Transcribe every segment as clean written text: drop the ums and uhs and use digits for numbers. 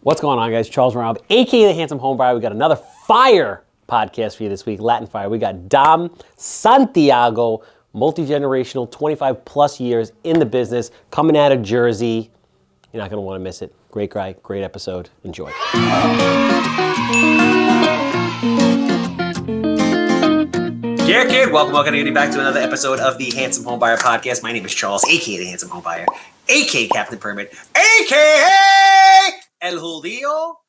What's going on, guys? Charles Weinraub, AKA the Handsome Homebuyer. We got another fire podcast for you this week, Latin Fire. We got Dom Santiago, multi-generational, 25 plus years in the business, coming out of Jersey. You're not going to want to miss it. Great guy, great episode. Enjoy. Yeah, kid. Welcome getting back to another episode of the Handsome Homebuyer podcast. My name is Charles, AKA the Handsome Homebuyer, AKA Captain Permit, AKA El Julio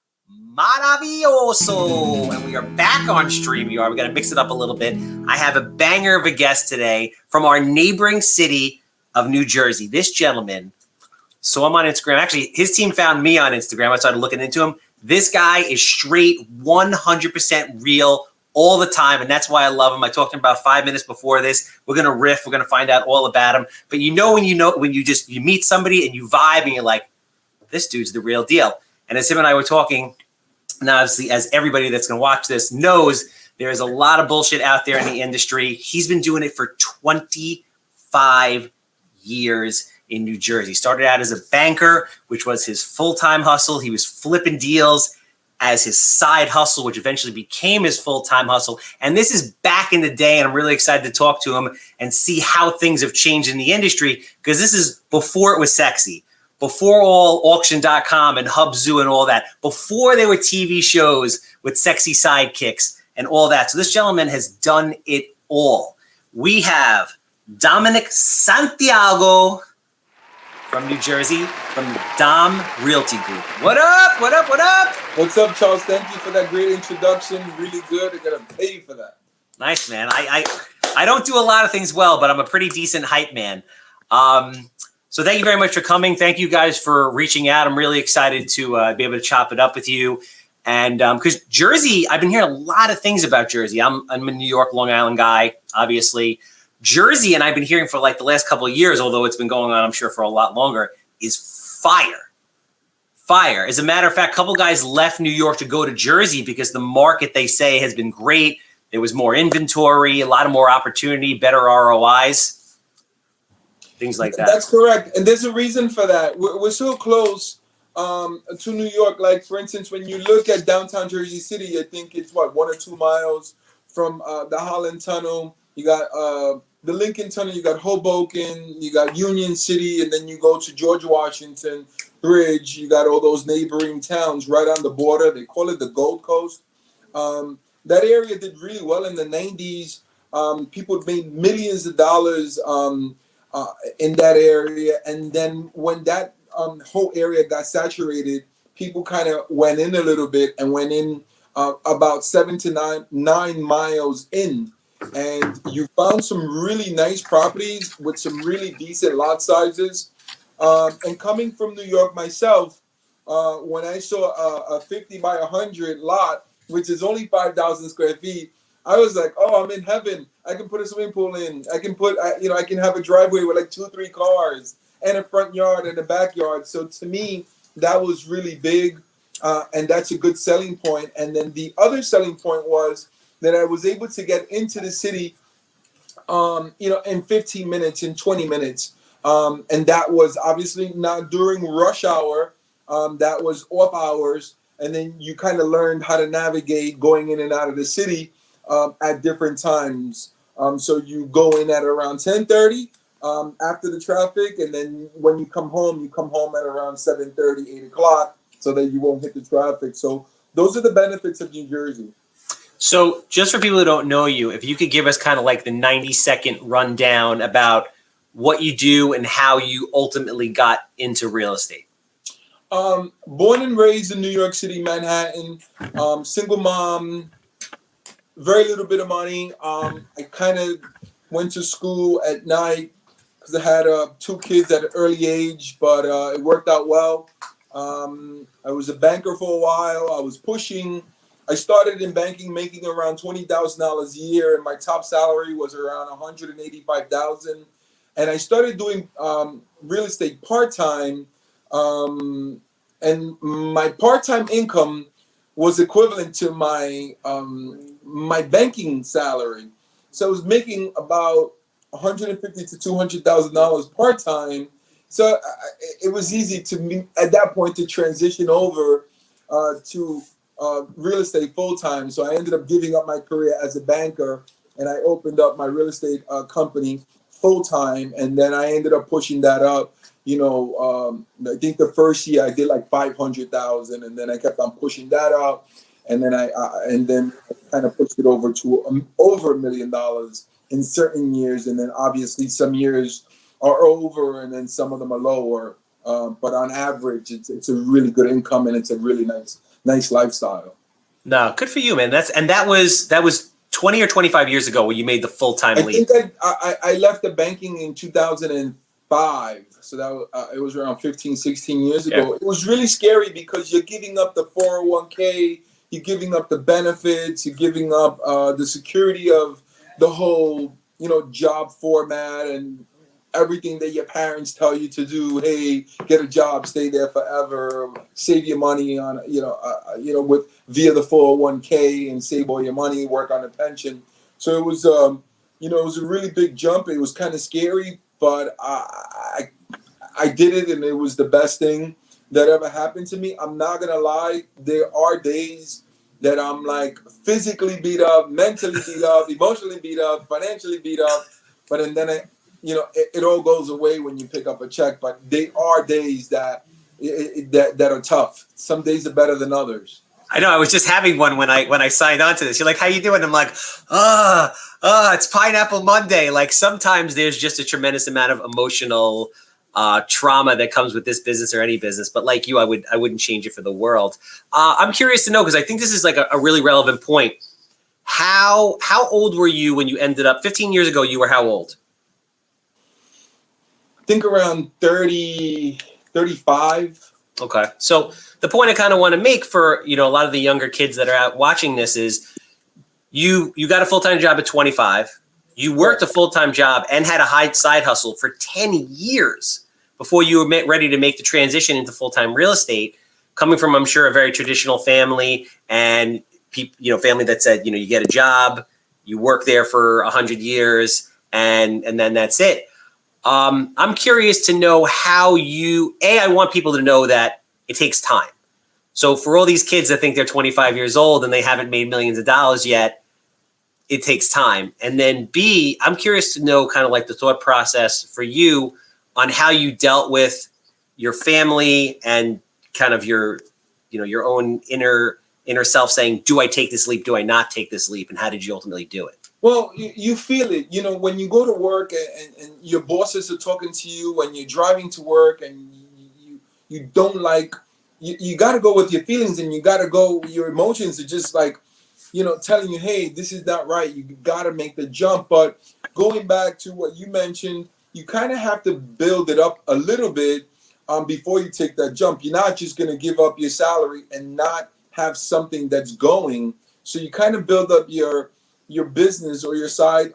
Maravilloso. And we are back on StreamYard. We got to mix it up a little bit. I have a banger of a guest today from our neighboring city of New Jersey. This gentleman, so I'm on Instagram. Actually, his team found me on Instagram. I started looking into him. This guy is straight 100% real all the time, and that's why I love him. I talked to him about 5 minutes before this. We're gonna riff. We're gonna find out all about him. But you meet somebody and you vibe and you're like, this dude's the real deal. And as him and I were talking, and obviously as everybody that's gonna watch this knows, there's a lot of bullshit out there in the industry. He's been doing it for 25 years in New Jersey. Started out as a banker, which was his full-time hustle. He was flipping deals as his side hustle, which eventually became his full-time hustle. And this is back in the day, and I'm really excited to talk to him and see how things have changed in the industry, because this is before it was sexy, before all auction.com and Hubzoo and all that, before there were TV shows with sexy sidekicks and all that. So this gentleman has done it all. We have Dominick Santiago from New Jersey, from the Dom Realty Group. What up? What up? What up? What's up, Charles? Thank you for that great introduction. Really good. I gotta pay you for that. Nice, man. I don't do a lot of things well, but I'm a pretty decent hype man. So thank you very much for coming. Thank you guys for reaching out. I'm really excited to be able to chop it up with you. And because Jersey, I've been hearing a lot of things about Jersey. I'm a New York, Long Island guy, obviously. Jersey, and I've been hearing for like the last couple of years, although it's been going on, I'm sure, for a lot longer, is fire. Fire. As a matter of fact, a couple guys left New York to go to Jersey because the market, they say, has been great. There was more inventory, a lot of more opportunity, better ROIs, things like that. That's correct. And there's a reason for that. We're so close to New York. Like, for instance, when you look at downtown Jersey City, I think it's, 1 or 2 miles from the Holland Tunnel. You got the Lincoln Tunnel, you got Hoboken, you got Union City, and then you go to George Washington Bridge. You got all those neighboring towns right on the border. They call it the Gold Coast. That area did really well in the 90s. People made millions of dollars in that area. And then when that whole area got saturated, people kind of went in a little bit and went in about 7 to 9 miles in. And you found some really nice properties with some really decent lot sizes. And coming from New York myself, when I saw a 50 by 100 lot, which is only 5,000 square feet, I was like, oh, I'm in heaven. I can put a swimming pool in. I can I can have a driveway with like 2-3 cars and a front yard and a backyard. So to me, that was really big. And that's a good selling point. And then the other selling point was that I was able to get into the city, in 15 minutes, in 20 minutes. And that was obviously not during rush hour. That was off hours. And then you kind of learned how to navigate going in and out of the city at different times. So you go in at around 10:30 after the traffic. And then when you come home at around 7:30, 8 o'clock, so that you won't hit the traffic. So those are the benefits of New Jersey. So just for people who don't know you, if you could give us kind of like the 90-second rundown about what you do and how you ultimately got into real estate. Born and raised in New York City, Manhattan, single mom, very little bit of money. I kind of went to school at night because I had 2 kids at an early age, but it worked out well. I was a banker for a while. I was pushing. I started in banking making around $20,000 a year, and my top salary was around $185,000. And I started doing real estate part-time, and my part-time income was equivalent to my banking salary. So I was making about $150,000 to $200,000 part-time. So it was easy to me at that point to transition over to real estate full time. So I ended up giving up my career as a banker, and I opened up my real estate company full time. And then I ended up pushing that up. I think the first year I did like 500,000, and then I kept on pushing that up, and then I kind of pushed it over to over $1 million in certain years, and then obviously some years are over, and then some of them are lower. But on average, it's a really good income, and it's a really nice lifestyle. No, good for you, man. That was 20 or 25 years ago when you made the full-time leap. I think I left the banking in 2005. So that it was around 15, 16 years ago. Yeah. It was really scary because you're giving up the 401k, you're giving up the benefits, you're giving up the security of the whole, job format and everything that your parents tell you to do. Hey, get a job, stay there forever, save your money on, with via the 401k and save all your money, work on a pension. So it was, it was a really big jump. It was kind of scary, but I did it, and it was the best thing that ever happened to me. I'm not gonna lie. There are days that I'm like physically beat up, mentally beat up, emotionally beat up, financially beat up. But then it all goes away when you pick up a check. But there are days that are tough. Some days are better than others. I know. I was just having one when I signed on to this. You're like, "How you doing?" I'm like, it's Pineapple Monday. Like sometimes there's just a tremendous amount of emotional trauma that comes with this business or any business. But like you, I wouldn't change it for the world. I'm curious to know, because I think this is like a really relevant point. How old were you when you ended up 15 years ago? You were how old? I think around 30, 35. Okay. So the point I kind of want to make for, a lot of the younger kids that are out watching this is you got a full-time job at 25. You worked a full-time job and had a high side hustle for 10 years before you were ready to make the transition into full-time real estate, coming from, I'm sure, a very traditional family and family that said, you get a job, you work there for 100 years, and then that's it. I'm curious to know how I want people to know that it takes time. So for all these kids that think they're 25 years old and they haven't made millions of dollars yet, it takes time. And then B, I'm curious to know kind of like the thought process for you on how you dealt with your family and kind of your own inner self saying, do I take this leap? Do I not take this leap? And how did you ultimately do it? Well, you feel it, when you go to work and your bosses are talking to you when you're driving to work, and you don't like, you got to go with your feelings, and you got to go, your emotions are just like, telling you, hey, this is not right. You got to make the jump. But going back to what you mentioned, you kind of have to build it up a little bit before you take that jump. You're not just going to give up your salary and not have something that's going. So you kind of build up your business or your side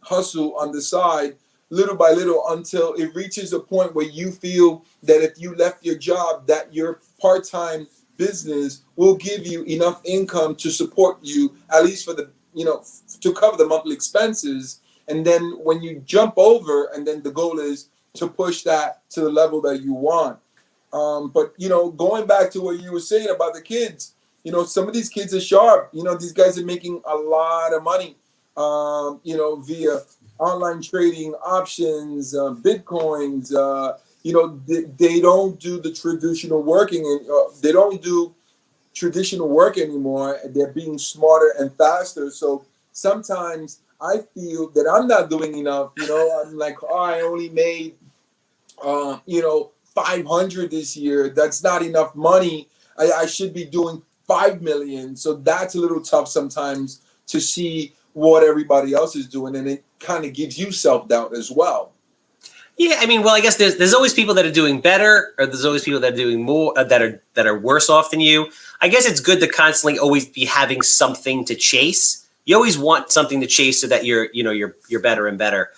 hustle on the side little by little until it reaches a point where you feel that if you left your job, that your part-time business will give you enough income to support you, at least for the, to cover the monthly expenses. And then when you jump over, and then the goal is to push that to the level that you want. But, going back to what you were saying about the kids, some of these kids are sharp. These guys are making a lot of money, via online trading, options, Bitcoins. They don't do the traditional working, and they don't do traditional work anymore. They're being smarter and faster. So sometimes I feel that I'm not doing enough. I'm like, I only made, 500 this year. That's not enough money. I should be doing 5 million. So that's a little tough sometimes to see what everybody else is doing, and it kind of gives you self-doubt as well. Yeah, I guess there's always people that are doing better, or there's always people that are doing more, that are worse off than you. I guess it's good to constantly always be having something to chase. You always want something to chase so that you're better and better.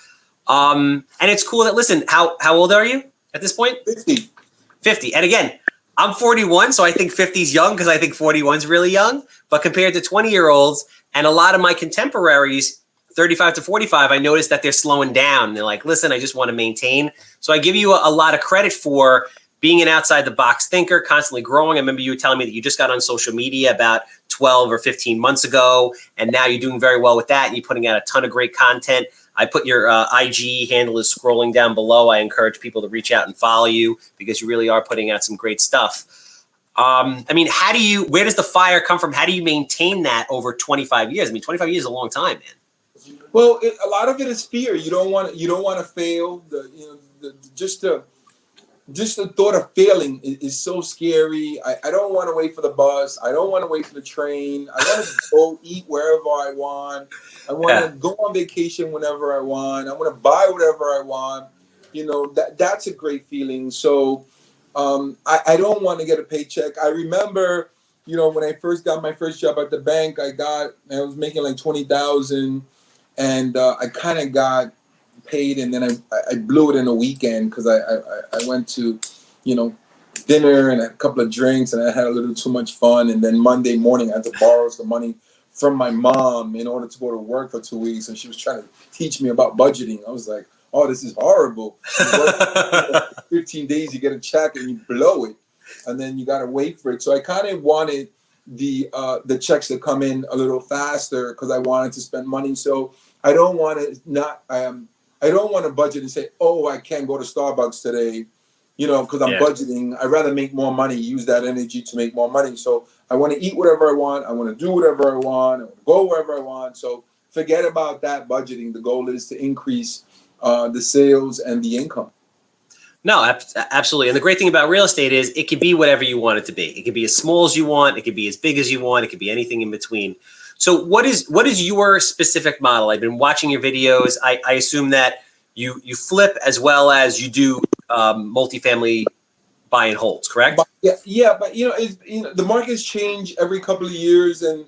And it's cool that, listen, how old are you at this point? 50. And again, I'm 41, so I think 50 is young because I think 41 is really young. But compared to 20-year-olds and a lot of my contemporaries, 35 to 45, I noticed that they're slowing down. They're like, listen, I just want to maintain. So I give you a lot of credit for being an outside the box thinker, constantly growing. I remember you were telling me that you just got on social media about 12 or 15 months ago, and now you're doing very well with that, and you're putting out a ton of great content. I put your IG handle is scrolling down below. I encourage people to reach out and follow you because you really are putting out some great stuff. I mean, where does the fire come from? How do you maintain that over 25 years? I mean, 25 years is a long time, man. Well, a lot of it is fear. You don't want to fail. Just the thought of failing is so scary. I don't want to wait for the bus. I don't want to wait for the train. I want to go eat wherever I want. I want to go on vacation whenever I want. I want to buy whatever I want. That's a great feeling. So I don't want to get a paycheck. I remember, when I first got my first job at the bank, I was making like $20,000, and I kind of got paid, and then I blew it in a weekend because I went to, dinner and a couple of drinks, and I had a little too much fun. And then Monday morning, I had to borrow some money from my mom in order to go to work for 2 weeks, and she was trying to teach me about budgeting. I was like, oh, this is horrible. 15 days, you get a check and you blow it, and then you got to wait for it. So I kind of wanted the checks to come in a little faster because I wanted to spend money. So I don't want to budget and say, oh, I can't go to Starbucks today, because I'm budgeting. I'd rather make more money, use that energy to make more money. So I want to eat whatever I want. I want to do whatever I want. I want to go wherever I want. So forget about that budgeting. The goal is to increase the sales and the income. No, absolutely. And the great thing about real estate is it can be whatever you want it to be. It can be as small as you want. It can be as big as you want. It could be anything in between. So what is your specific model? I've been watching your videos. I assume that you flip as well as you do multifamily buy and holds, correct? But the markets change every couple of years, and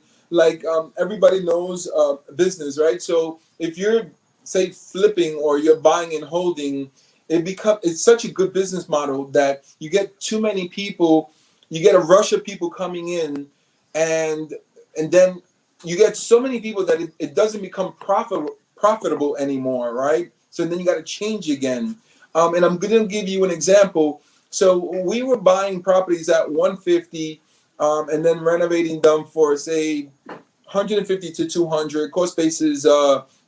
everybody knows business, right? So if you're, say, flipping or you're buying and holding, it's such a good business model that you get too many people, you get a rush of people coming in, and then you get so many people that it doesn't become profitable anymore, right? So then you got to change again. And I'm going to give you an example. So we were buying properties at 150 and then renovating them for, say, 150 to 200. Cost basis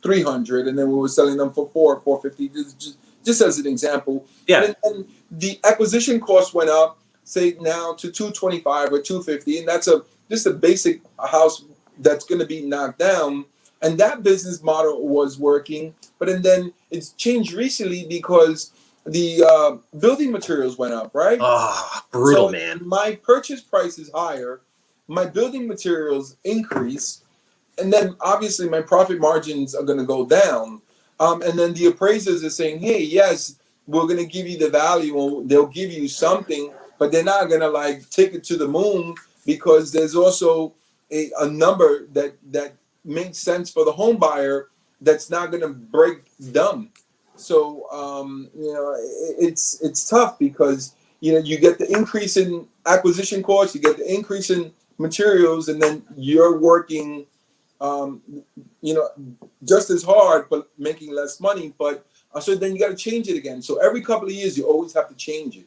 300, and then we were selling them for 450. Just as an example. Yeah. And the acquisition cost went up, say now to 225 or 250, and that's just a basic house that's going to be knocked down. And that business model was working, but then it's changed recently because the building materials went up, right? Oh, brutal, so man. My purchase price is higher, my building materials increase, and then obviously my profit margins are going to go down. And then the appraisers are saying, hey, yes, we're going to give you the value, or they'll give you something, but they're not going to take it to the moon, because there's also a number that makes sense for the home buyer that's not going to break them. So, it's tough because, you get the increase in acquisition costs, you get the increase in materials, and then you're working, just as hard, but making less money. But so then you got to change it again. So every couple of years, you always have to change it.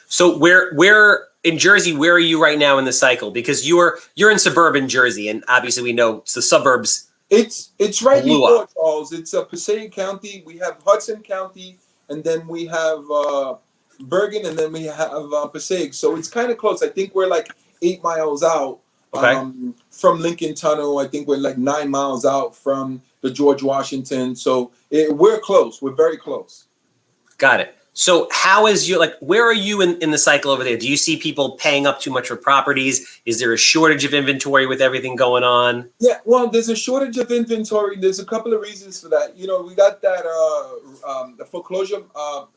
So where in Jersey, where are you right now in the cycle? Because you're in suburban Jersey, and obviously we know the suburbs. It's right before Charles. It's Passaic County. We have Hudson County, and then we have Bergen, and then we have Passaic. So it's kind of close. I think we're like 8 miles out. Okay. From Lincoln Tunnel. I think we're like 9 miles out from the George Washington. So we're close. We're very close. Got it. So how is where are you in the cycle over there? Do you see people paying up too much for properties? Is there a shortage of inventory with everything going on? Yeah, well, there's a shortage of inventory. There's a couple of reasons for that. We got that the foreclosure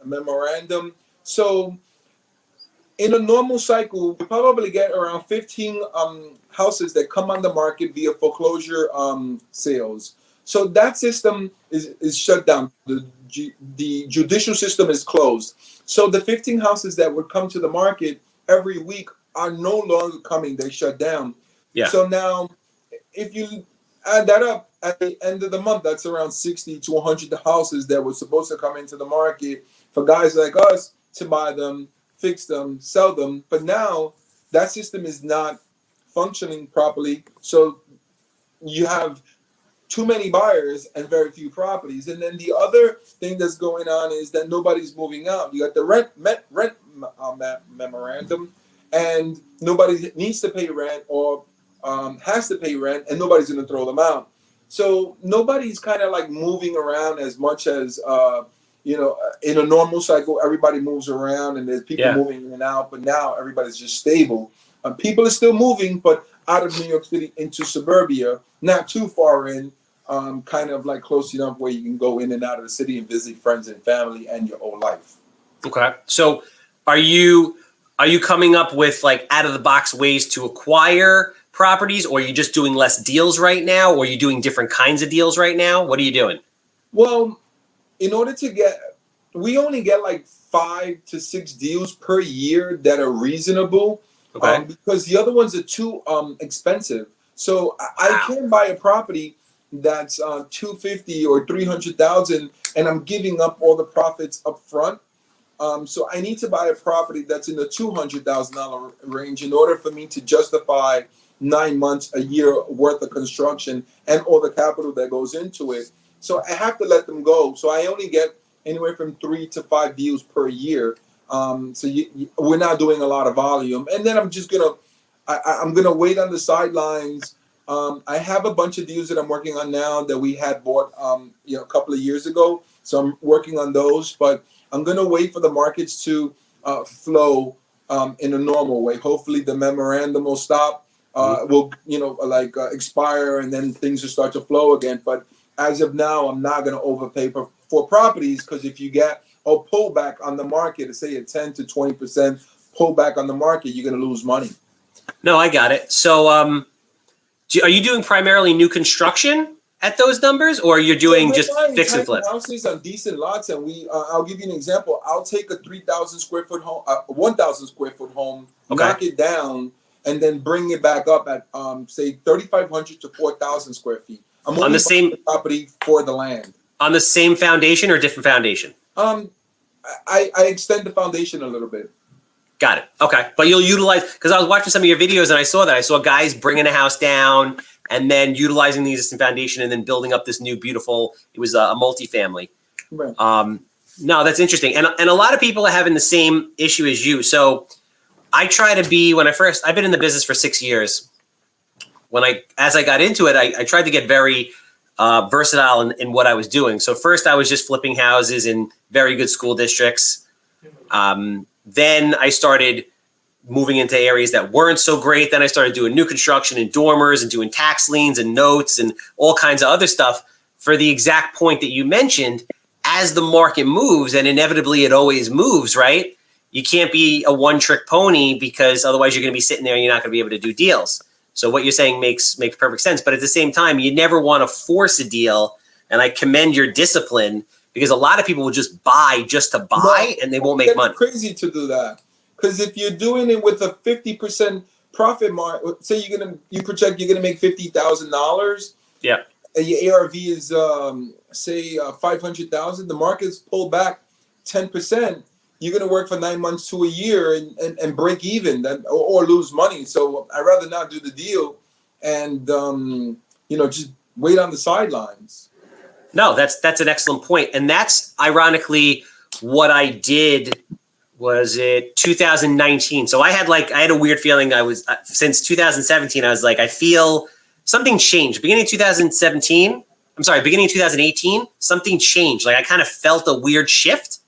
memorandum. So in a normal cycle, we probably get around 15 houses that come on the market via foreclosure sales. So that system is shut down. The judicial system is closed. So the 15 houses that would come to the market every week are no longer coming. They shut down. Yeah. So now, if you add that up at the end of the month, that's around 60 to 100 houses that were supposed to come into the market for guys like us to buy them. fix them, sell them. But now that system is not functioning properly. So you have too many buyers and very few properties. And then the other thing that's going on is that nobody's moving out. You got the rent memorandum, and nobody needs to pay rent or has to pay rent, and nobody's going to throw them out. So nobody's kind of like moving around as much as in a normal cycle. Everybody moves around, and there's people moving in and out. But now everybody's just stable. People are still moving, but out of New York City into suburbia, not too far in, kind of like close enough where you can go in and out of the city and visit friends and family and your own life. Okay. So are you coming up with like out of the box ways to acquire properties, or are you just doing less deals right now, or are you doing different kinds of deals right now? What are you doing? Well, in order to we only get like 5 to 6 deals per year that are reasonable. Okay. Because the other ones are too expensive. So I can buy a property that's $250,000 or $300,000, and I'm giving up all the profits up front. So I need to buy a property that's in the $200,000 range in order for me to justify 9 months, a year worth of construction and all the capital that goes into it. So I have to let them go. So I only get anywhere from 3 to 5 deals per year. So we're not doing a lot of volume, and then I'm just I'm gonna wait on the sidelines. I have a bunch of deals that I'm working on now that we had bought a couple of years ago, so I'm working on those. But I'm gonna wait for the markets to flow in a normal way. Hopefully, the memorandum will stop, will expire, and then things will start to flow again. But as of now, I'm not gonna overpay for properties, because if you get pullback on the market, say a 10 to 20% pullback on the market, you're going to lose money. No, I got it. So are you doing primarily new construction at those numbers, or you're doing just fix and flip? Houses on decent lots, and I'll give you an example. I'll take a 3,000 square foot home, 1,000 square foot home, knock it down, and then bring it back up at say 3,500 to 4,000 square feet. I'm on the same property for the land. On the same foundation or different foundation? I extend the foundation a little bit. Got it. Okay. But you'll utilize, because I was watching some of your videos and I saw guys bringing a house down and then utilizing the existing foundation and then building up this new beautiful, it was a multifamily. Right. No, that's interesting. And a lot of people are having the same issue as you. So I try to be, I've been in the business for 6 years. As I got into it, I tried to get very versatile in what I was doing. So first I was just flipping houses in very good school districts. Then I started moving into areas that weren't so great. Then I started doing new construction and dormers and doing tax liens and notes and all kinds of other stuff for the exact point that you mentioned. As the market moves, and inevitably it always moves, right? You can't be a one-trick pony, because otherwise you're going to be sitting there and you're not going to be able to do deals. So what you're saying makes perfect sense. But at the same time, you never want to force a deal. And I commend your discipline, because a lot of people will just buy just to buy, and they won't make money. It's crazy to do that, because if you're doing it with a 50% profit margin, say you project you're gonna make $50,000. Yeah. And your ARV is say 500,000. The market's pulled back 10%. You're gonna work for 9 months to a year and break even or lose money. So I'd rather not do the deal and just wait on the sidelines. No, that's an excellent point. And that's ironically what I did. Was it 2019? So I had a weird feeling. Since 2017, I was like, I feel something changed. Beginning of 2018, something changed. Like I kind of felt a weird shift.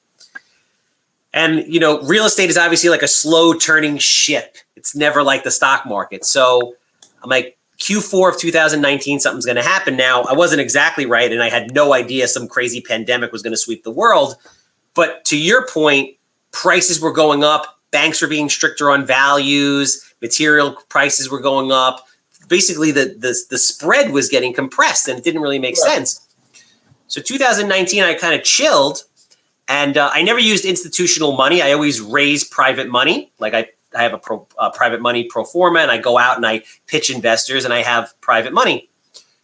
And, real estate is obviously like a slow turning ship. It's never like the stock market. So I'm like, Q4 of 2019, something's going to happen. Now, I wasn't exactly right, and I had no idea some crazy pandemic was going to sweep the world. But to your point, prices were going up. Banks were being stricter on values. Material prices were going up. Basically, the spread was getting compressed, and it didn't really make sense. So 2019, I kind of chilled, and I never used institutional money. I always raised private money. Like I have a private money pro forma, and I go out and I pitch investors, and I have private money.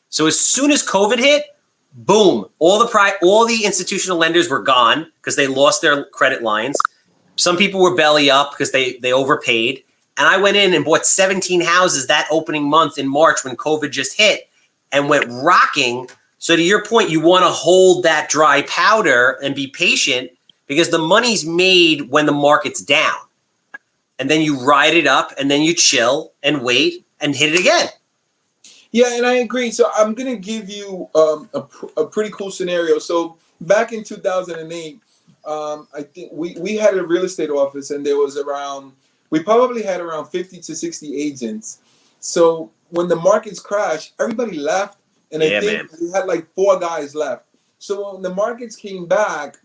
So as soon as COVID hit, boom, all the institutional lenders were gone because they lost their credit lines. Some people were belly up because they overpaid. And I went in and bought 17 houses that opening month in March when COVID just hit and went rocking. So to your point, you want to hold that dry powder and be patient because the money's made when the market's down. And then you ride it up and then you chill and wait and hit it again. Yeah, and I agree. So I'm going to give you a pretty cool scenario. So back in 2008, I think we had a real estate office, and there was we probably had around 50 to 60 agents. So when the markets crashed, everybody left, and I think we had like 4 guys left. So when the markets came back,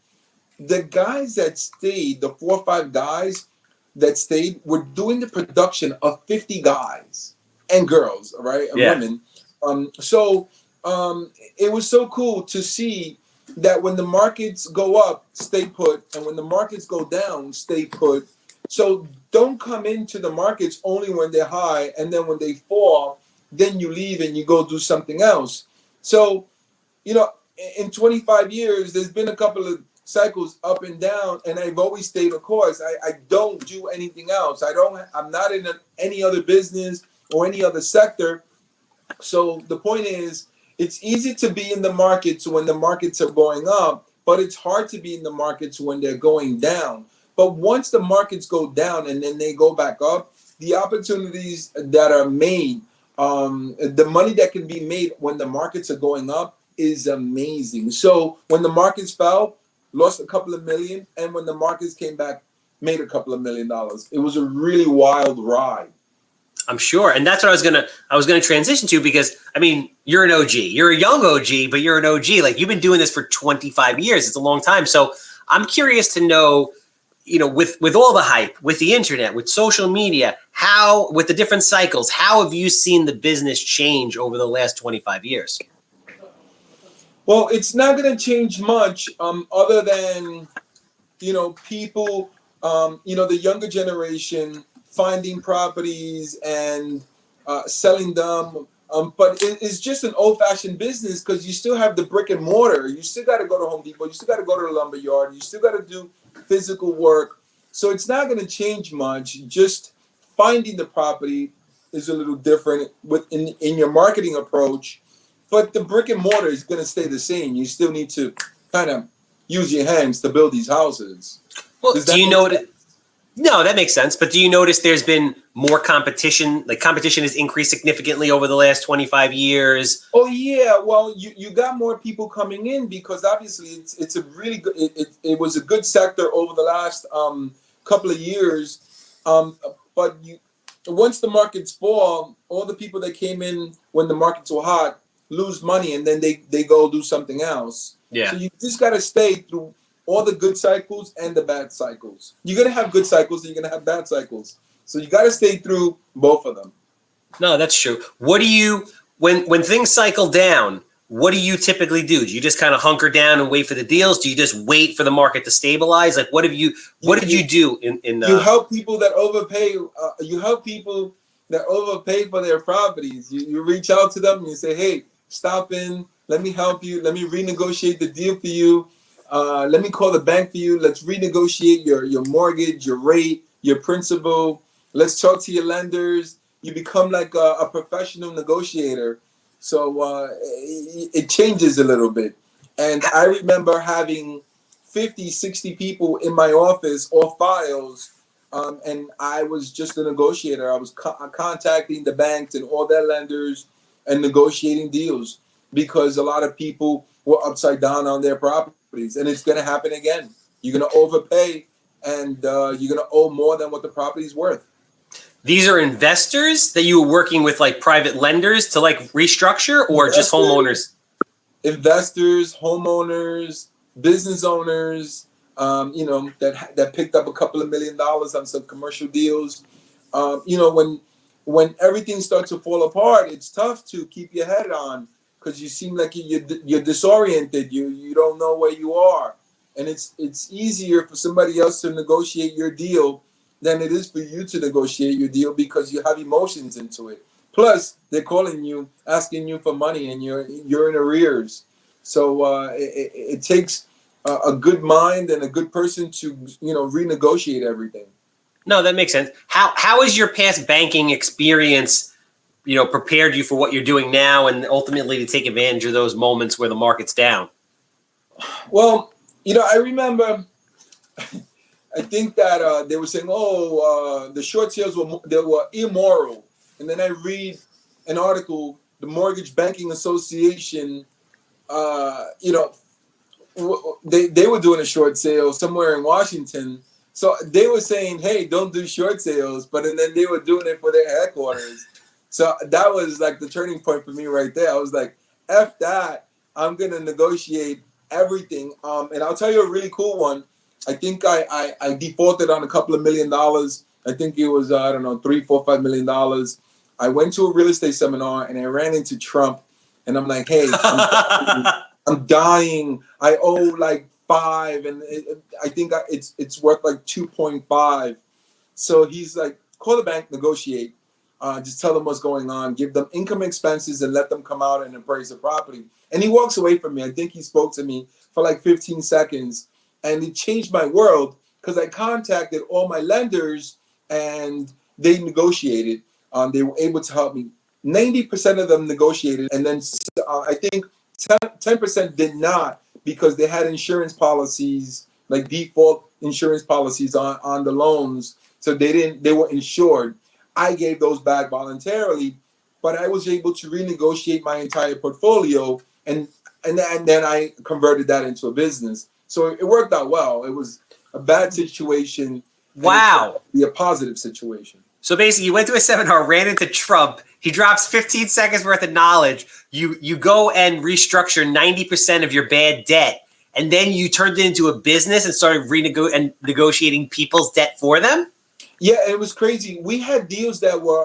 the guys that stayed, the 4 or 5 guys that stayed, were doing the production of 50 guys and girls, right, and women. So it was so cool to see that when the markets go up, stay put, and when the markets go down, stay put. So don't come into the markets only when they're high, and then when they fall, then you leave and you go do something else. So, in 25 years, there's been a couple of cycles up and down, and I've always stayed the course. I don't do anything else. I'm not in any other business or any other sector. So the point is, it's easy to be in the markets when the markets are going up, but it's hard to be in the markets when they're going down. But once the markets go down and then they go back up, the opportunities that are made, the money that can be made when the markets are going up is amazing. So when the markets fell, lost a couple of million, and when the markets came back, made a couple of $1 million. It was a really wild ride. I'm sure. And that's what I was gonna transition to, because I mean, you're an OG. You're a young OG, but you're an OG. Like, you've been doing this for 25 years. It's a long time. So I'm curious to know, with all the hype, with the internet, with social media, with the different cycles, how have you seen the business change over the last 25 years? Well, it's not going to change much, other than, people, the younger generation finding properties and selling them. But it's just an old-fashioned business, because you still have the brick and mortar. You still got to go to Home Depot. You still got to go to the lumber yard. You still got to do physical work. So it's not going to change much. Just finding the property is a little different in your marketing approach. But the brick and mortar is going to stay the same. You still need to kind of use your hands to build these houses. Well, do you notice? No, that makes sense. But do you notice there's been more competition? Like, competition has increased significantly over the last 25 years. Oh yeah, well, you got more people coming in, because obviously it's a really good. It was a good sector over the last couple of years. But once the markets fall, all the people that came in when the markets were hot lose money, and then they go do something else. Yeah. So you just got to stay through all the good cycles and the bad cycles. You're going to have good cycles and you're going to have bad cycles. So you got to stay through both of them. No, that's true. What do you, when things cycle down, what do you typically do? Do you just kind of hunker down and wait for the deals? Do you just wait for the market to stabilize? Like, what did you do in you help people that overpay. You help people that overpay for their properties. You reach out to them and you say, hey, stop in. Let me help you. Let me renegotiate the deal for you. Let me call the bank for you. Let's renegotiate your mortgage, your rate, your principal. Let's talk to your lenders. You become like a professional negotiator. So it changes a little bit. And I remember having 50, 60 people in my office, or files, and I was just a negotiator. I was contacting the banks and all their lenders and negotiating deals, because a lot of people were upside down on their properties, and it's going to happen again. You're going to overpay, and you're going to owe more than what the property's worth. These are investors that you were working with, like private lenders, to like restructure, or just homeowners? Investors, homeowners, business owners, that picked up a couple of $1 million on some commercial deals. When everything starts to fall apart, it's tough to keep your head on, because you seem like you're disoriented. You don't know where you are, and it's easier for somebody else to negotiate your deal than it is for you to negotiate your deal, because you have emotions into it. Plus, they're calling you, asking you for money, and you're in arrears. So it takes a good mind and a good person to, renegotiate everything. No, that makes sense. How is your past banking experience, prepared you for what you're doing now and ultimately to take advantage of those moments where the market's down? Well, I remember, I think that they were saying, the short sales were immoral. And then I read an article, the Mortgage Banking Association, they were doing a short sale somewhere in Washington. So they were saying, hey, don't do short sales, but then they were doing it for their headquarters. So that was like the turning point for me right there. I was like, F that, I'm going to negotiate everything. And I'll tell you a really cool one. I think I defaulted on a couple of $1 million. I think it was, $3, $4, $5 million. I went to a real estate seminar and I ran into Trump and I'm like, hey, I'm dying. I owe like 5 and I think it's worth like 2.5. So he's like, call the bank, negotiate. Just tell them what's going on, give them income expenses and let them come out and appraise the property. And he walks away from me. I think he spoke to me for like 15 seconds and it changed my world because I contacted all my lenders and they negotiated. They were able to help me. 90% of them negotiated and then I think 10% did not because they had insurance policies, like default insurance policies on the loans. So they were insured. I gave those back voluntarily, but I was able to renegotiate my entire portfolio and then I converted that into a business. So it worked out well. It was a bad situation. Wow. Be a positive situation. So basically you went to a seminar, ran into Trump. He drops 15 seconds worth of knowledge. You go and restructure 90% of your bad debt. And then you turned it into a business and started negotiating people's debt for them? Yeah, it was crazy. We had deals that were,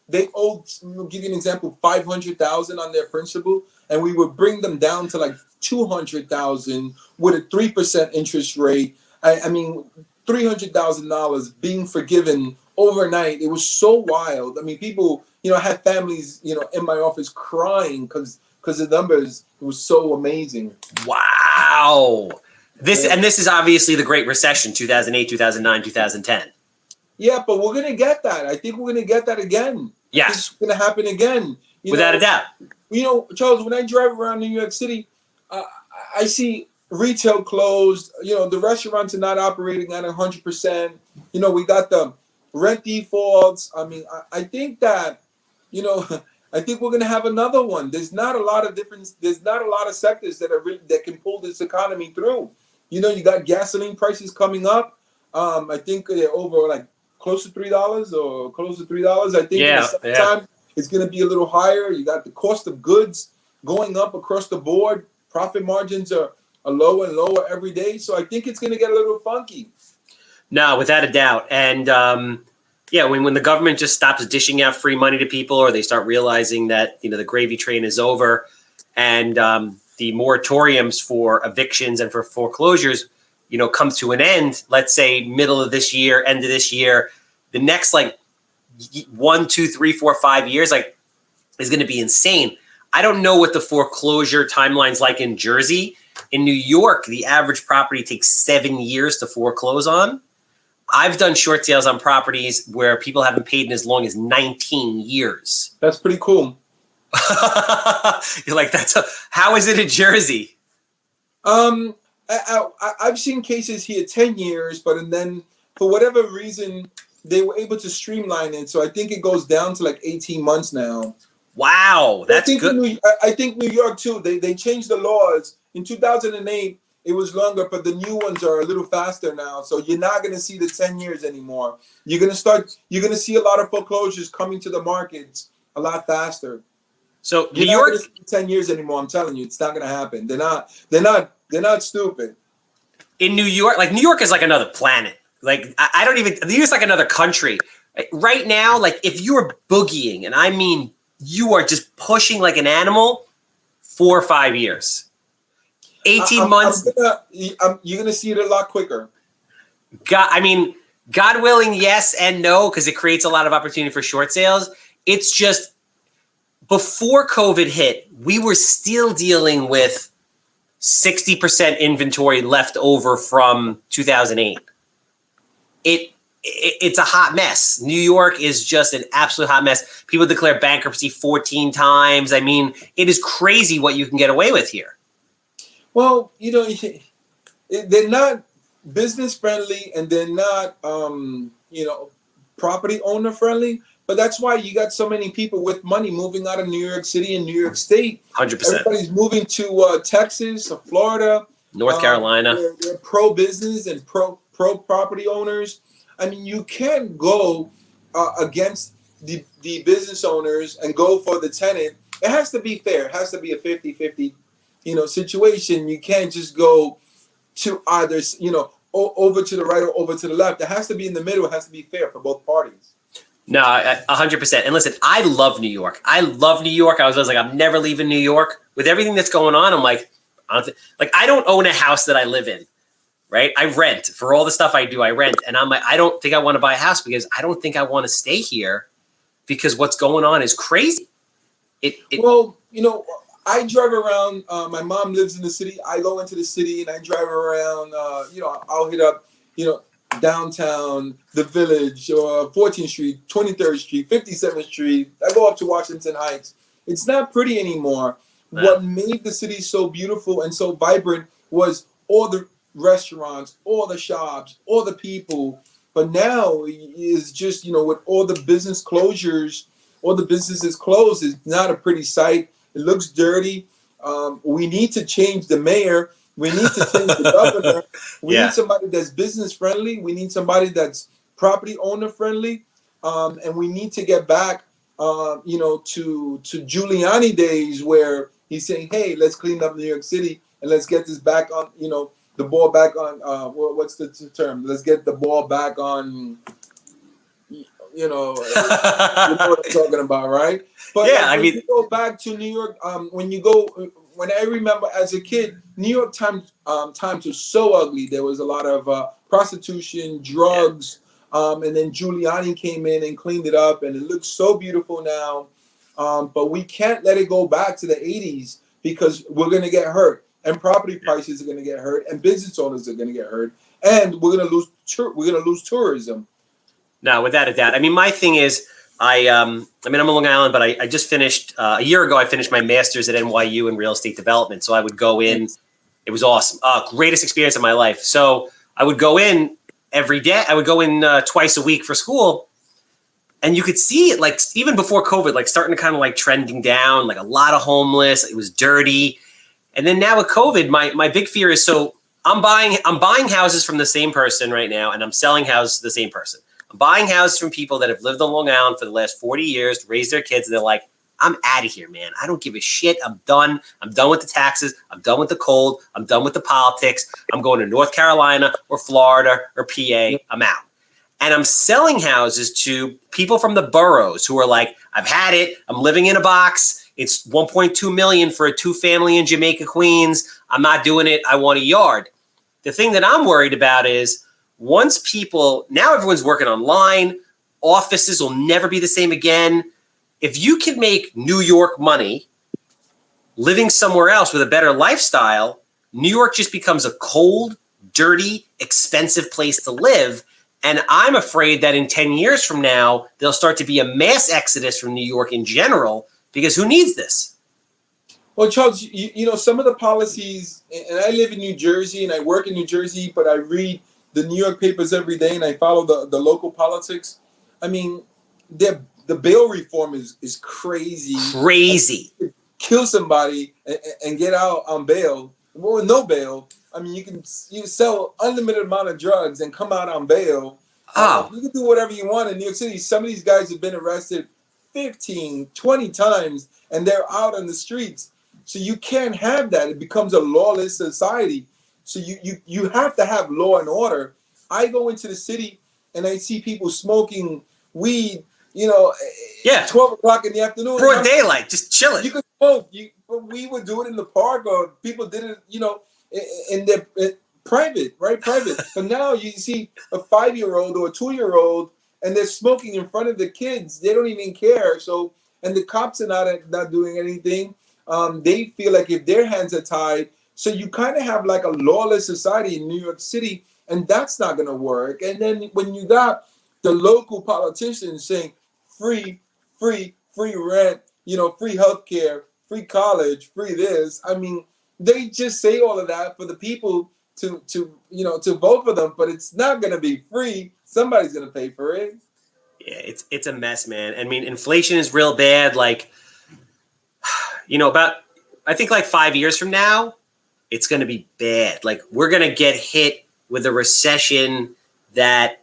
they owed, I'll give you an example, $500,000 on their principal. And we would bring them down to like $200,000 with a 3% interest rate. I mean, $300,000 being forgiven overnight. It was so wild. I mean, people, had families, in my office crying because the numbers, it was so amazing. Wow. This is obviously the Great Recession, 2008, 2009, 2010. Yeah, but we're going to get that. I think we're going to get that again. Yes. It's going to happen again. Without a doubt. Charles, when I drive around New York City, I see retail closed. The restaurants are not operating at 100%. We got the rent defaults. I mean, I think that, I think we're going to have another one. There's not a lot of there's not a lot of sectors that can pull this economy through. You got gasoline prices coming up. I think they're over like close to $3 or close to $3. I think in the summertime it's going to be a little higher. You got the cost of goods going up across the board. Profit margins are lower and lower every day. So I think it's going to get a little funky. No, without a doubt. And when the government just stops dishing out free money to people or they start realizing that, the gravy train is over and the moratoriums for evictions and for foreclosures comes to an end, let's say middle of this year, end of this year, the next 1, 2, 3, 4, 5 years, is going to be insane. I don't know what the foreclosure timeline's like in Jersey. In New York, the average property takes 7 years to foreclose on. I've done short sales on properties where people haven't paid in as long as 19 years. That's pretty cool. You're like, how is it in Jersey? I've seen cases here 10 years, but then for whatever reason, they were able to streamline it. So I think it goes down to like 18 months now. Wow, that's good. I think New York too, they changed the laws. In 2008, it was longer, but the new ones are a little faster now. So you're not going to see the 10 years anymore. You're going to see a lot of foreclosures coming to the markets a lot faster. So You're New York, not gonna see 10 years anymore. I'm telling you, it's not going to happen. They're not stupid. In New York, New York is like another planet. I don't even, New York's like another country. Right now, if you are boogieing, and I mean, you are just pushing like an animal, 4 or 5 years. 18 months. You're going to see it a lot quicker. God willing, yes and no, because it creates a lot of opportunity for short sales. It's just, before COVID hit, we were still dealing with 60% inventory left over from 2008. It's a hot mess. New York is just an absolute hot mess. People declare bankruptcy 14 times. I mean, it is crazy what you can get away with here. Well, they're not business friendly, and they're not, property owner friendly. But that's why you got so many people with money moving out of New York City and New York State. 100%. Everybody's moving to Texas or Florida, North Carolina. They're pro business and pro property owners. I mean, you can't go against the business owners and go for the tenant. It has to be fair. It has to be a 50-50, situation. You can't just go to either, over to the right or over to the left. It has to be in the middle. It has to be fair for both parties. No, 100%. And listen, I love New York. I was like, I'm never leaving New York. With everything that's going on, I'm like, I don't own a house that I live in, right? I rent. For all the stuff I do, I rent. And I'm like, I don't think I want to buy a house because I don't think I want to stay here because what's going on is crazy. Well, I drive around. My mom lives in the city. I go into the city and I drive around. I'll hit up, downtown, the Village, or 14th Street, 23rd Street, 57th Street. I go up to Washington Heights. It's not pretty anymore. No. What made the city so beautiful and so vibrant was all the restaurants, all the shops, all the people. But now is just, with all the business closures, all the businesses closed. It's not a pretty sight. It looks dirty. We need to change the mayor. We need to change the governor. We need somebody that's business friendly. We need somebody that's property owner friendly. And we need to get back, to Giuliani days where he's saying, hey, let's clean up New York City and let's get this back on, the ball back on, what's the term? Let's get the ball back on, you know what I'm talking about, right? But when you go back to New York, when I remember as a kid, New York times was so ugly. There was a lot of prostitution, drugs, and then Giuliani came in and cleaned it up, and it looks so beautiful now. But we can't let it go back to the 80s because we're going to get hurt, and property prices are going to get hurt, and business owners are going to get hurt, and we're going to lose tourism. No, without a doubt. I mean, my thing is, I'm on Long Island, but I just finished a year ago. I finished my master's at NYU in real estate development. So I would go in. It was awesome. Greatest experience of my life. So I would go in every day. I would go in twice a week for school. And you could see it, like, even before COVID, like starting to kind of like trending down, like a lot of homeless. It was dirty. And then now with COVID, my big fear is, so I'm buying houses from the same person right now, and I'm selling houses to the same person. I'm buying houses from people that have lived on Long Island for the last 40 years, raised their kids, and they're like, I'm out of here, man. I don't give a shit. I'm done. I'm done with the taxes. I'm done with the cold. I'm done with the politics. I'm going to North Carolina or Florida or PA. I'm out. And I'm selling houses to people from the boroughs who are like, I've had it. I'm living in a box. It's $1.2 million for a 2-family in Jamaica, Queens. I'm not doing it. I want a yard. The thing that I'm worried about is now everyone's working online. Offices will never be the same again. If you can make New York money living somewhere else with a better lifestyle, New York just becomes a cold, dirty, expensive place to live. And I'm afraid that in 10 years from now, there'll start to be a mass exodus from New York in general, because who needs this? Well, Charles, some of the policies, and I live in New Jersey and I work in New Jersey, but I read the New York papers every day and I follow the local politics. I mean, the bail reform is crazy. Crazy. Kill somebody and get out on bail. Well, with no bail. I mean, you sell unlimited amount of drugs and come out on bail. You can do whatever you want in New York City. Some of these guys have been arrested 15, 20 times and they're out on the streets. So you can't have that. It becomes a lawless society. So you have to have law and order. I go into the city and I see people smoking weed, 12 o'clock in the afternoon. Broad daylight, just chilling. You could smoke. But we would do it in the park, or people did it, in their private, right? Private. But now you see a 5-year-old or a 2-year-old and they're smoking in front of the kids. They don't even care. So, and the cops are not doing anything. They feel like if their hands are tied, So you kind of have like a lawless society in New York City, and that's not going to work. And then when you got the local politicians saying free, free rent, free healthcare, free college, free this. I mean, they just say all of that for the people to vote for them, but it's not going to be free. Somebody's going to pay for it. Yeah, it's a mess, man. I mean, inflation is real bad. Like, about, I think like 5 years from now, it's going to be bad. Like, we're going to get hit with a recession that,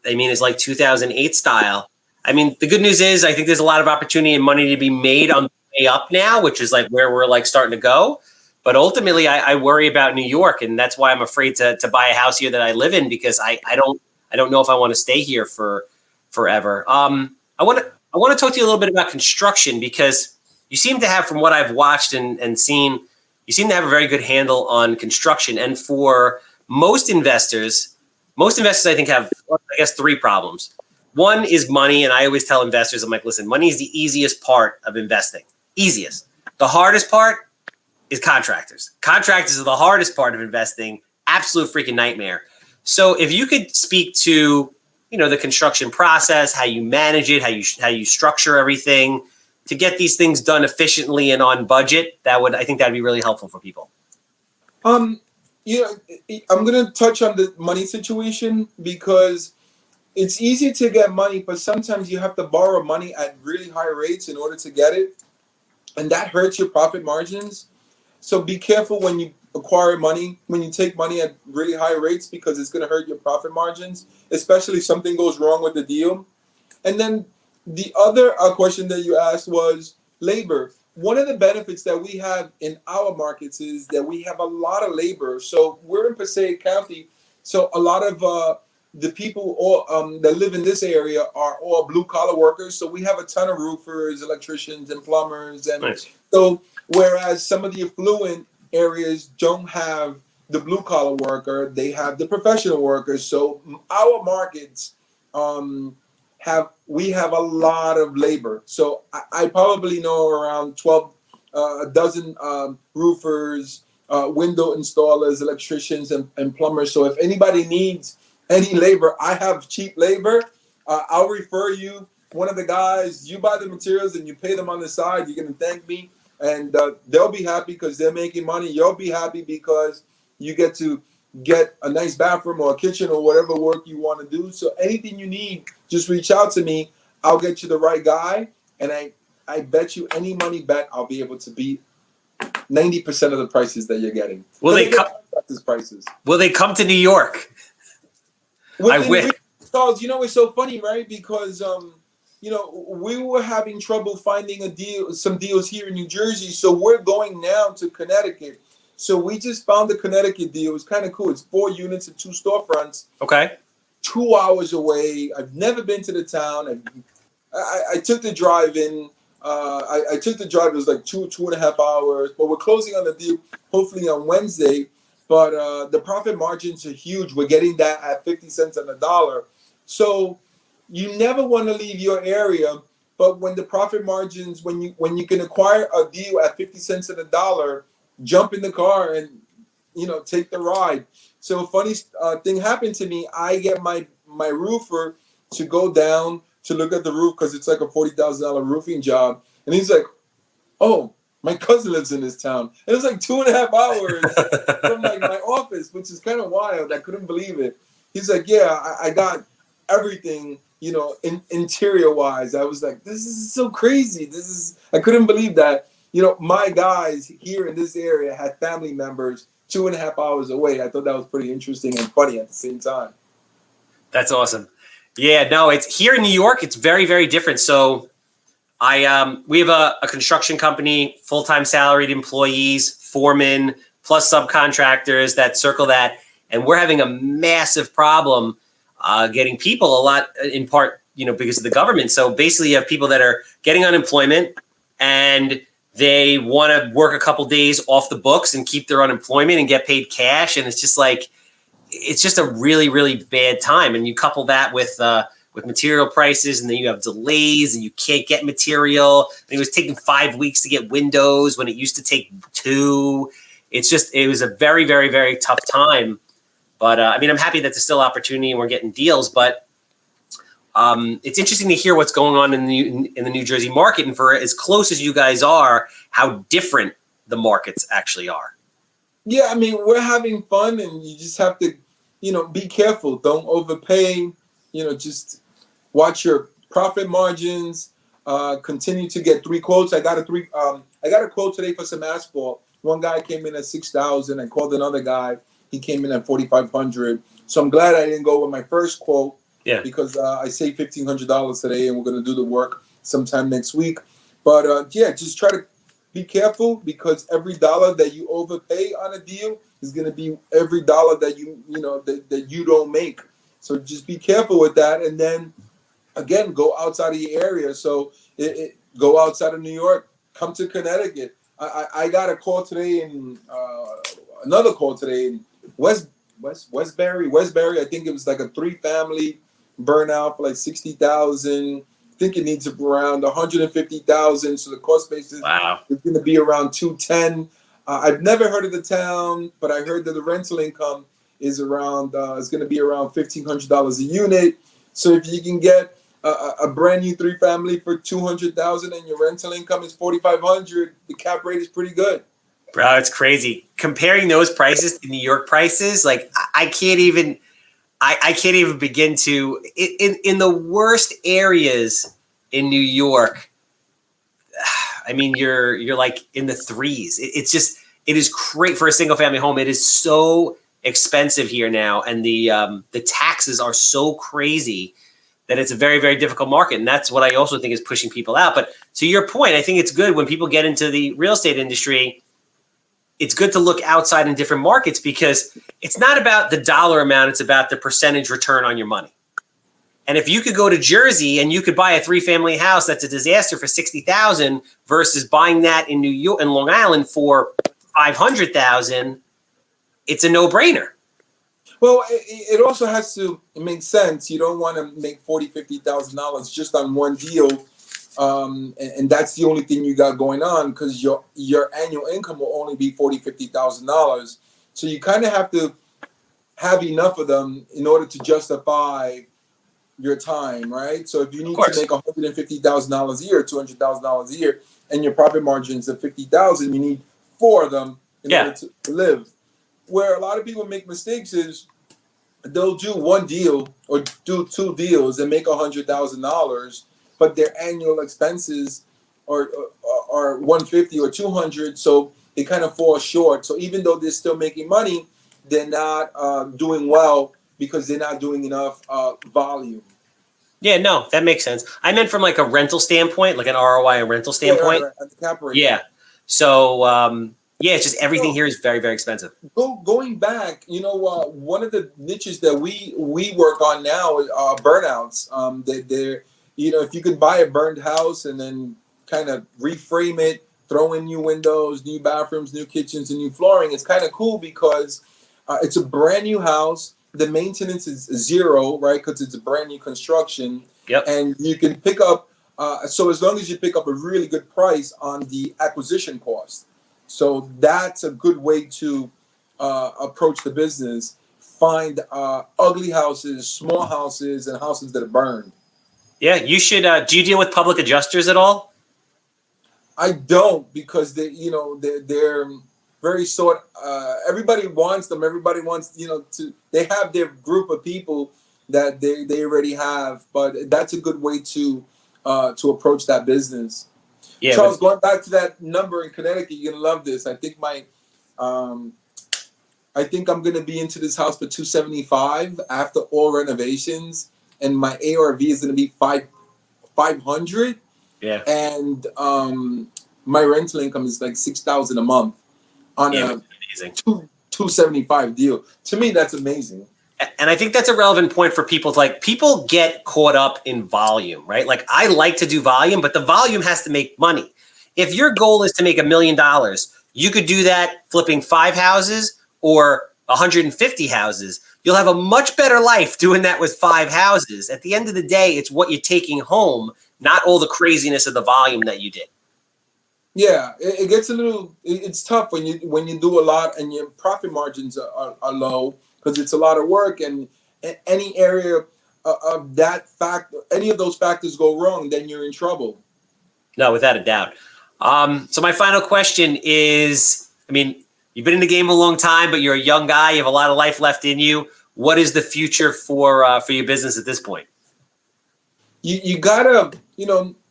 is like 2008 style. I mean, the good news is I think there's a lot of opportunity and money to be made on the way up now, which is like where we're like starting to go. But ultimately, I worry about New York, and that's why I'm afraid to buy a house here that I live in, because I don't know if I want to stay here for forever. I want to talk to you a little bit about construction, because you seem to have, from what I've watched and seen, you seem to have a very good handle on construction. And for most investors I think have, I guess, three problems. One is money, and I always tell investors, I'm like, listen, money is the easiest part of investing. Easiest. The hardest part is contractors. Contractors are the hardest part of investing. Absolute freaking nightmare. So if you could speak to, the construction process, how you manage it, how you structure everything to get these things done efficiently and on budget, I think that'd be really helpful for people. I'm going to touch on the money situation, because it's easy to get money, but sometimes you have to borrow money at really high rates in order to get it. And that hurts your profit margins. So be careful when you acquire money, when you take money at really high rates, because it's going to hurt your profit margins, especially if something goes wrong with the deal. And then the other question that you asked was labor. One of the benefits that we have in our markets is that we have a lot of labor. So we're in Passaic County. So a lot of the people that live in this area are all blue collar workers. So we have a ton of roofers, electricians, and plumbers. And nice. So whereas some of the affluent areas don't have the blue collar worker, they have the professional workers. So our markets we have a lot of labor. So I probably know around 12 a dozen roofers, window installers, electricians, and plumbers. So if anybody needs any labor, I have cheap labor. I'll refer you one of the guys. You buy the materials and you pay them on the side. You're going to thank me, and they'll be happy because they're making money. You'll be happy because you get to get a nice bathroom or a kitchen or whatever work you want to do. So anything you need, just reach out to me. I'll get you the right guy, and I bet you any money bet I'll be able to beat 90% of the prices that you're getting. Will they come? Prices. Will they come to New York? I wish. Charles, it's so funny, right? Because we were having trouble finding some deals here in New Jersey, so we're going now to Connecticut. So we just found the Connecticut deal. It's kind of cool. It's 4 units and 2 storefronts. Okay. 2 hours away. I've never been to the town. I took the drive in. I took the drive. It was like 2.5 hours. But we're closing on the deal hopefully on Wednesday. But the profit margins are huge. We're getting that at 50 cents on the dollar. So you never want to leave your area. But when the profit margins, when you can acquire a deal at 50 cents on the dollar, jump in the car and take the ride. So a funny thing happened to me. I get my roofer to go down to look at the roof because it's like a $40,000 roofing job, and he's like, "Oh, my cousin lives in this town." And it was like 2.5 hours from like my office, which is kind of wild. I couldn't believe it. He's like, "Yeah, I got everything, interior wise." I was like, "This is so crazy. I couldn't believe that." My guys here in this area had family members 2.5 hours away. I thought that was pretty interesting and funny at the same time. That's awesome. Yeah, no, it's here in New York. It's very, very different. So we have a construction company, full-time salaried employees, foremen, plus subcontractors that circle that. And we're having a massive problem getting people, a lot in part, because of the government. So basically you have people that are getting unemployment and they want to work a couple days off the books and keep their unemployment and get paid cash. And it's just a really, really bad time. And you couple that with material prices, and then you have delays and you can't get material. And it was taking 5 weeks to get windows when it used to take 2. it was a very, very, very tough time. But I mean, I'm happy that there's still opportunity and we're getting deals. But it's interesting to hear what's going on in the New Jersey market, and for as close as you guys are, how different the markets actually are. Yeah, I mean, we're having fun, and you just have to, be careful. Don't overpay. Just watch your profit margins. Continue to get 3 quotes. I got a quote today for some asphalt. One guy came in at $6,000. I called another guy. He came in at $4,500. So I'm glad I didn't go with my first quote. Yeah. Because I saved $1,500 today, and we're going to do the work sometime next week. But just try to be careful, because every dollar that you overpay on a deal is going to be every dollar that that you don't make. So just be careful with that, and then again, go outside of your area. So go outside of New York, come to Connecticut. I got a call today another call today in Westbury. I think it was like a 3-family burnout for like $60,000. I think it needs around $150,000. So the cost basis is going to be around $210,000. I've never heard of the town, but I heard that the rental income is around is going to be around $1,500 a unit. So if you can get a brand new 3-family for $200,000 and your rental income is $4,500, the cap rate is pretty good. Bro, it's crazy. Comparing those prices to New York prices, like I can't even begin to. In the worst areas in New York, I mean, you're like in the threes. It is great for a single family home. It is so expensive here now, and the taxes are so crazy that it's a very, very difficult market. And that's what I also think is pushing people out. But to your point, I think it's good when people get into the real estate industry. It's good to look outside in different markets, because it's not about the dollar amount. It's about the percentage return on your money. And if you could go to Jersey and you could buy a 3-family house that's a disaster for $60,000 versus buying that in New York and Long Island for $500,000, it's a no-brainer. Well, it also has to make sense. You don't want to make $40,000, $50,000 just on one deal. And that's the only thing you got going on, because your annual income will only be $40,000, $50,000. So you kind of have to have enough of them in order to justify your time, right? So if you need to make $150,000 a year, $200,000 a year, and your profit margins of $50,000, you need 4 of them in order to live. Where a lot of people make mistakes is they'll do one deal or do 2 deals and make $100,000. But their annual expenses are $150 or $200, so they kind of fall short. So even though they're still making money, they're not doing well because they're not doing enough volume. Yeah, no, that makes sense. I meant from like a rental standpoint, like an ROI and rental standpoint. Right. Cap rate. Yeah. So it's just everything here is very, very expensive. Going back, one of the niches that we work on now are burnouts. They're if you could buy a burned house and then kind of reframe it, throw in new windows, new bathrooms, new kitchens, and new flooring, it's kind of cool because it's a brand new house. The maintenance is 0, right? Because it's a brand new construction. Yep. And you can pick up, so as long as you pick up a really good price on the acquisition cost. So that's a good way to approach the business. Find ugly houses, small houses, and houses that are burned. Yeah, you should. Do you deal with public adjusters at all? I don't, because they're very sort. Everybody wants them. Everybody wants They have their group of people that they already have, but that's a good way to approach that business. Yeah, Charles, going back to that number in Connecticut, you're gonna love this. I think I'm gonna be into this house for $275 after all renovations. And my ARV is going to be $500. Yeah. And my rental income is like $6,000 a month on a $275 deal. To me, that's amazing. And I think that's a relevant point for people. Like, people get caught up in volume, right? Like, I like to do volume, but the volume has to make money. If your goal is to make $1 million, you could do that flipping 5 houses or 150 houses. You'll have a much better life doing that with 5 houses. At the end of the day, it's what you're taking home, not all the craziness of the volume that you did. Yeah, it gets a little. It's tough when you do a lot and your profit margins are low because it's a lot of work, and any area of that fact, any of those factors go wrong, then you're in trouble. No, without a doubt. So my final question is, I mean, you've been in the game a long time, but you're a young guy. You have a lot of life left in you. What is the future for your business at this point? You gotta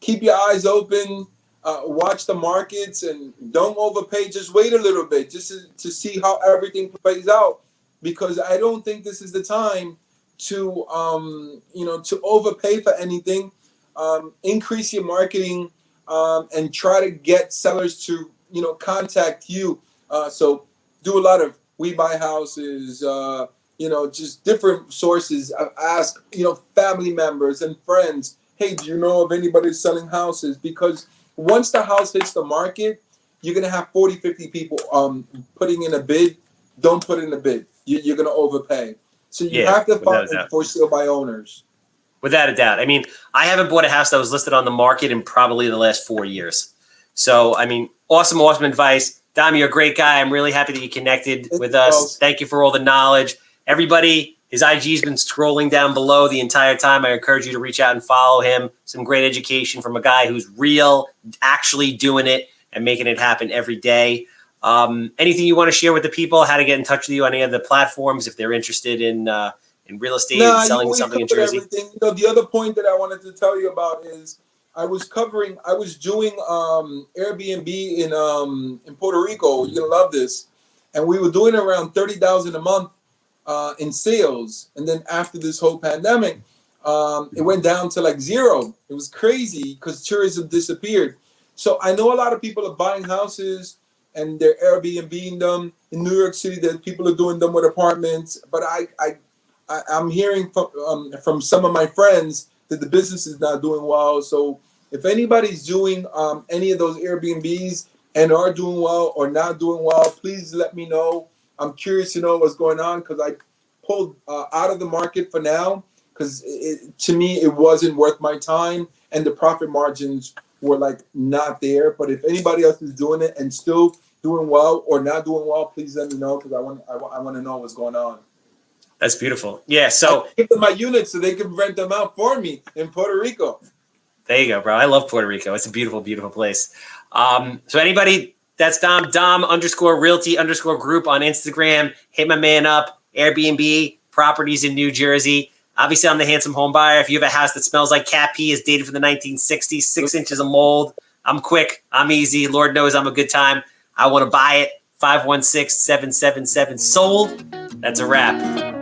keep your eyes open, watch the markets, and don't overpay. Just wait a little bit, just to see how everything plays out, because I don't think this is the time to to overpay for anything. Increase your marketing, and try to get sellers to contact you. So do a lot of We Buy Houses. Just different sources. Ask, family members and friends, hey, do you know of anybody selling houses? Because once the house hits the market, you're going to have 40, 50 people putting in a bid. Don't put in a bid. You're going to overpay. So you have to find for sale by owners. Without a doubt. I mean, I haven't bought a house that was listed on the market in probably the last 4 years. So, I mean, awesome advice. Dom, you're a great guy. I'm really happy that you connected with us. Thank you for all the knowledge. Everybody, his IG's been scrolling down below the entire time. I encourage you to reach out and follow him. Some great education from a guy who's real, actually doing it and making it happen every day. Anything you want to share with the people, how to get in touch with you on any of the platforms if they're interested in real estate and selling something in Jersey? Everything. The other point that I wanted to tell you about is I was doing Airbnb in Puerto Rico. You're going to love this. And we were doing around $30,000 a month in sales. And then after this whole pandemic, it went down to like zero. It was crazy because tourism disappeared. So I know a lot of people are buying houses and they're Airbnb-ing them. In New York City, that people are doing them with apartments. But I'm hearing from some of my friends that the business is not doing well. So if anybody's doing any of those Airbnbs and are doing well or not doing well, please let me know. I'm curious to know what's going on because I pulled out of the market for now because to me it wasn't worth my time and the profit margins were like not there. But if anybody else is doing it and still doing well or not doing well, please let me know because I want to know what's going on. That's beautiful. Yeah, so I give them my units so they can rent them out for me in Puerto Rico. There you go, bro. I love Puerto Rico. It's a beautiful, beautiful place. So anybody, that's Dom _realty_group on Instagram. Hit my man up. Airbnb properties in New Jersey. Obviously, I'm the Handsome Homebuyer. If you have a house that smells like cat pee, is dated from the 1960s, 6 inches of mold, I'm quick. I'm easy. Lord knows I'm a good time. I want to buy it. 516-777 sold. That's a wrap.